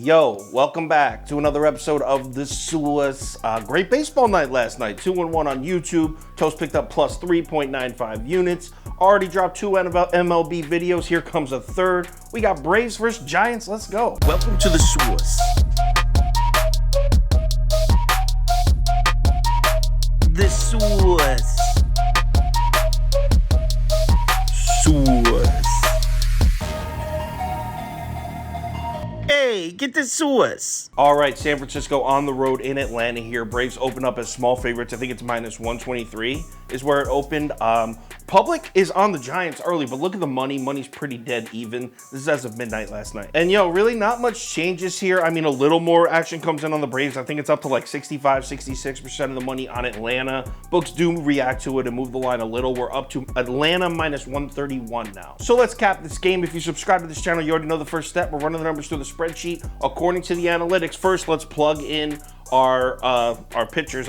Yo, welcome back to another episode of The Suez. Great baseball night last night. 2-1 on YouTube. Toast picked up plus 3.95 units. Already dropped 2 MLB videos. Here comes a third. We got Braves versus Giants. Let's go. Welcome to The Suez. The Suez. Suez. Hey, get the Suez. All right, San Francisco on the road in Atlanta here. Braves open up as small favorites. I think it's minus 123 is where it opened. Public is on the Giants early, but look at the money. Money's pretty dead even. This is as of midnight last night. And yo, really not much changes here. I mean, a little more action comes in on the Braves. I think it's up to like 65, 66% of the money on Atlanta. Books do react to it and move the line a little. We're up to Atlanta minus 131 now. So let's cap this game. If you subscribe to this channel, you already know the first step. We're running the numbers through the spreadsheet according to the analytics. First, let's plug in our pitchers.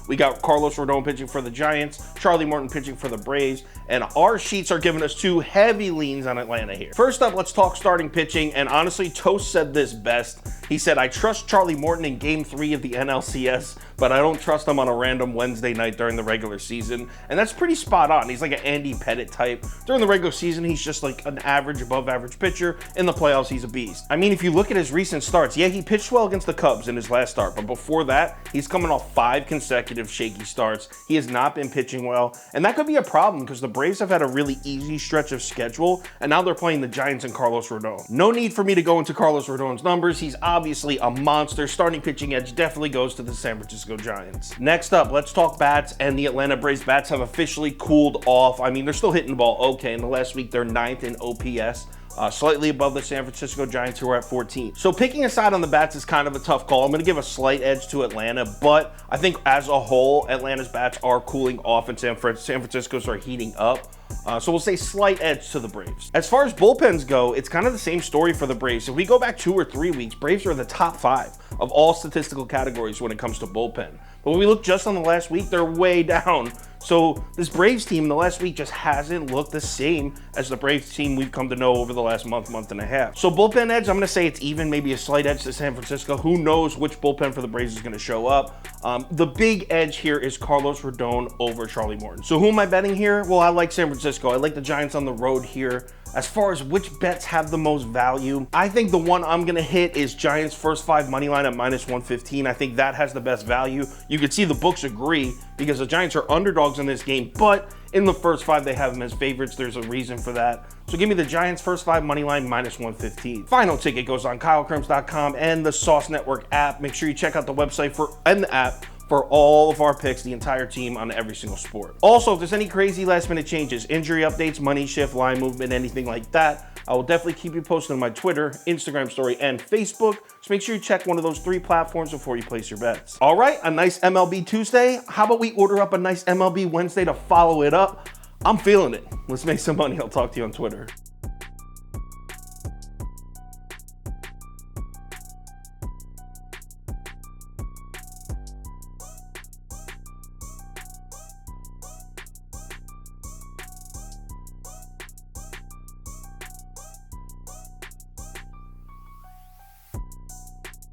We got Carlos Rodon pitching for the Giants, Charlie Morton pitching for the Braves, and our sheets are giving us 2 heavy leans on Atlanta here. First up, let's talk starting pitching, and honestly, Toast said this best. He said, I trust Charlie Morton in game 3 of the NLCS, but I don't trust him on a random Wednesday night during the regular season. And that's pretty spot on. He's like an Andy Pettit type. During the regular season, he's just like an average, above average pitcher. In the playoffs, he's a beast. I mean, if you look at his recent starts, yeah, he pitched well against the Cubs in his last start, but before that, he's coming off 5 consecutive shaky starts. He has not been pitching well, and that could be a problem because the Braves have had a really easy stretch of schedule, and now they're playing the Giants and Carlos Rodon. No need for me to go into Carlos Rodon's numbers. He's obviously a monster. Starting pitching edge definitely goes to the San Francisco Giants. Next up, let's talk bats, and the Atlanta Braves bats have officially cooled off. I mean, they're still hitting the ball okay. In the last week, they're 9th in OPS. Slightly above the San Francisco Giants, who are at 14. So picking a side on the bats is kind of a tough call. I'm going to give a slight edge to Atlanta, but I think as a whole, Atlanta's bats are cooling off and San Francisco's are heating up. So we'll say slight edge to the Braves. As far as bullpens go, it's kind of the same story for the Braves. If we go back 2 or 3 weeks, Braves are in the top 5 of all statistical categories when it comes to bullpen. But when we look just on the last week, they're way down. So this Braves team in the last week just hasn't looked the same as the Braves team we've come to know over the last month and a half. So bullpen edge, I'm going to say it's even, maybe a slight edge to San Francisco. Who knows which bullpen for the Braves is going to show up. The big edge here is Carlos Rodon over Charlie Morton. So who am I betting here? Well, I like San Francisco. I like the Giants on the road here. As far as which bets have the most value, I think the one I'm going to hit is Giants first 5 money line at minus 115. I think that has the best value. You can see the books agree because the Giants are underdogs in this game, but in the first 5, they have them as favorites. There's a reason for that. So give me the Giants first 5 money line minus 115. Final ticket goes on KyleKirms.com and the Sauce Network app. Make sure you check out the website and the app for all of our picks, the entire team on every single sport. Also, if there's any crazy last minute changes, injury updates, money shift, line movement, anything like that, I will definitely keep you posted on my Twitter, Instagram story, and Facebook. So make sure you check one of those 3 platforms before you place your bets. All right, a nice MLB Tuesday. How about we order up a nice MLB Wednesday to follow it up? I'm feeling it. Let's make some money. I'll talk to you on Twitter.